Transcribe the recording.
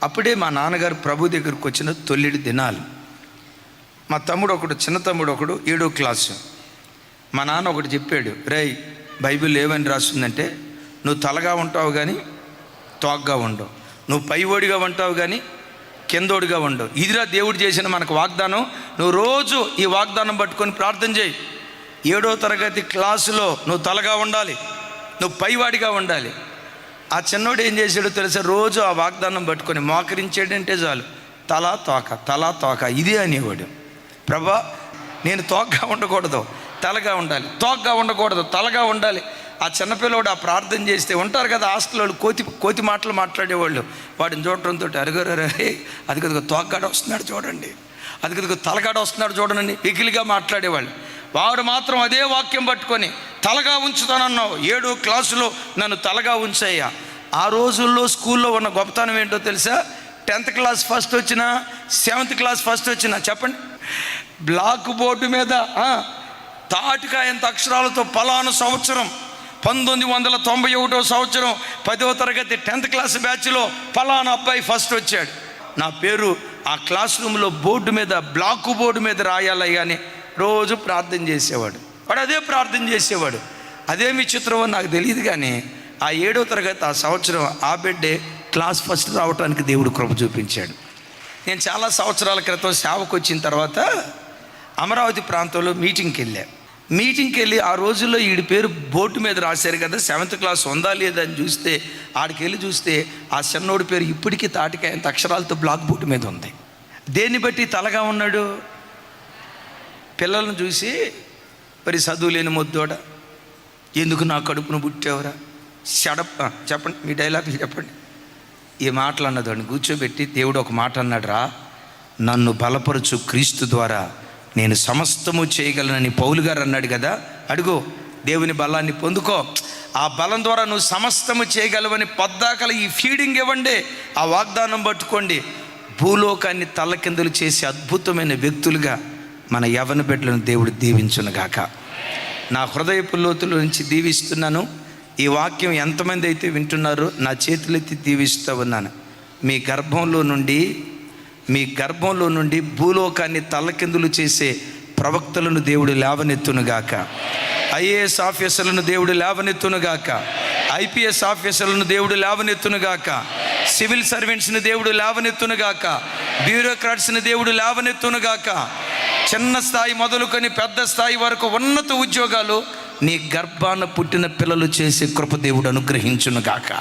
అప్పుడే మా నాన్నగారు ప్రభు దగ్గరికి వచ్చిన తొలిడి దినాలు. మా తమ్ముడు ఒకడు, చిన్న తమ్ముడు ఒకడు 7వ క్లాసు. మా నాన్న ఒకటి చెప్పాడు, రేయ్ బైబిల్ ఏమని రాస్తుందంటే, నువ్వు తలగా ఉంటావు కానీ తోగ్గా ఉండవు, నువ్వు పైవోడిగా ఉంటావు కానీ కిందోడిగా ఉండవు. ఇదిరా దేవుడు చేసిన మనకు వాగ్దానం. నువ్వు రోజు ఈ వాగ్దానం పట్టుకొని ప్రార్థన చేయి. 7వ తరగతి క్లాసులో నువ్వు తలగా ఉండాలి, నువ్వు పైవాడిగా ఉండాలి. ఆ చిన్నోడు ఏం చేశాడో తెలుసా? రోజు ఆ వాగ్దానం పట్టుకొని మోకరించాడంటే చాలు, తలా తోక తలా తోక ఇదే అనేవాడు. ప్రభా, నేను తోకగా ఉండకూడదు, తలగా ఉండాలి, తోకగా ఉండకూడదు, తలగా ఉండాలి. ఆ చిన్నపిల్లవాడు ఆ ప్రార్థన చేస్తే ఉంటారు కదా హాస్టల్ వాళ్ళు, కోతి మాటలు మాట్లాడేవాళ్ళు. వాడిని చూడటంతో అరుగరే అదిగదిగో తోకగాడ వస్తున్నాడు చూడండి, అదిగదిగో తలగాడ వస్తున్నాడు చూడండి, వెకిలిగా మాట్లాడేవాళ్ళు. వాడు మాత్రం అదే వాక్యం పట్టుకొని తలగా ఉంచుతానన్నావు, 7వ క్లాసులో నన్ను తలగా ఉంచయ్యా. ఆ రోజుల్లో స్కూల్లో ఉన్న గొప్పతనం ఏంటో తెలుసా? 10th క్లాస్ ఫస్ట్ వచ్చినా, 7th క్లాస్ ఫస్ట్ వచ్చినా చెప్పండి, బ్లాక్ బోర్డు మీద తాటికాయంత అక్షరాలతో పలానా సంవత్సరం 1991వ సంవత్సరం 10వ తరగతి 10th క్లాస్ బ్యాచ్లో పలానా అబ్బాయి ఫస్ట్ వచ్చాడు. నా పేరు ఆ క్లాస్ రూమ్లో బోర్డు మీద, బ్లాక్ బోర్డు మీద రాయాలి అని రోజు ప్రార్థన చేసేవాడు. వాడు అదే ప్రార్థన చేసేవాడు. అదేమి చిత్రమో నాకు తెలియదు కానీ ఆ 7వ తరగతి ఆ సంవత్సరం ఆ బిడ్డే క్లాస్ ఫస్ట్ రావడానికి దేవుడు కృప చూపించాడు. నేను చాలా సంవత్సరాల క్రితం సేవకు వచ్చిన తర్వాత అమరావతి ప్రాంతంలో మీటింగ్కి వెళ్ళి ఆ రోజుల్లో వీడి పేరు బోర్డు మీద రాశారు కదా, 7th క్లాస్ ఉందా లేదా అని చూస్తే, ఆడికి వెళ్ళి చూస్తే ఆ చిన్నోడి పేరు ఇప్పటికీ తాటికాయంత అక్షరాలతో బ్లాక్ బోర్డు మీద ఉంది. దేన్ని బట్టి తలగా ఉన్నాడు? పిల్లలను చూసి, మరి చదువు లేని ముద్దోడ, ఎందుకు నా కడుపును పుట్టావురా, చెప్పండి మీ డైలాగ్ చెప్పండి. ఈ మాటలు అన్నదాన్ని కూర్చోబెట్టి దేవుడు ఒక మాట అన్నాడు రా, నన్ను బలపరచు క్రీస్తు ద్వారా నేను సమస్తము చేయగలనని పౌలు గారు అన్నాడు కదా, అడుగు దేవుని బలాన్ని పొందుకో, ఆ బలం ద్వారా నువ్వు సమస్తము చేయగలవని పద్దాకల ఈ ఫీడింగ్ ఇవ్వండి, ఆ వాగ్దానం పట్టుకోండి. భూలోకాన్ని తల్లకిందులు చేసే అద్భుతమైన వ్యక్తులుగా మన యవ్వన బిడ్డలను దేవుడు దీవించునుగాక. నా హృదయపు లోతుల నుంచి దీవిస్తున్నాను. ఈ వాక్యం ఎంతమంది అయితే వింటున్నారో నా చేతులెత్తి దీవిస్తూ ఉన్నాను. మీ గర్భంలో నుండి భూలోకాన్ని తల్లకిందులు చేసే ప్రవక్తలను దేవుడు లేవనెత్తునుగాక, ఐఏఎస్ ఆఫీసర్లను దేవుడు లేవనెత్తునుగాక, ఐపీఎస్ ఆఫీసర్లను దేవుడు లేవనెత్తునుగాక, సివిల్ సర్వెంట్స్ని దేవుడు లేవనెత్తునుగాక, బ్యూరోక్రాట్స్ని దేవుడు లేవనెత్తునుగాక. చిన్న స్థాయి మొదలుకొని పెద్ద స్థాయి వరకు ఉన్నత ఉద్యోగాలు నీ గర్భాన పుట్టిన పిల్లలు చేసే కృప దేవుడు అనుగ్రహించునుగాక.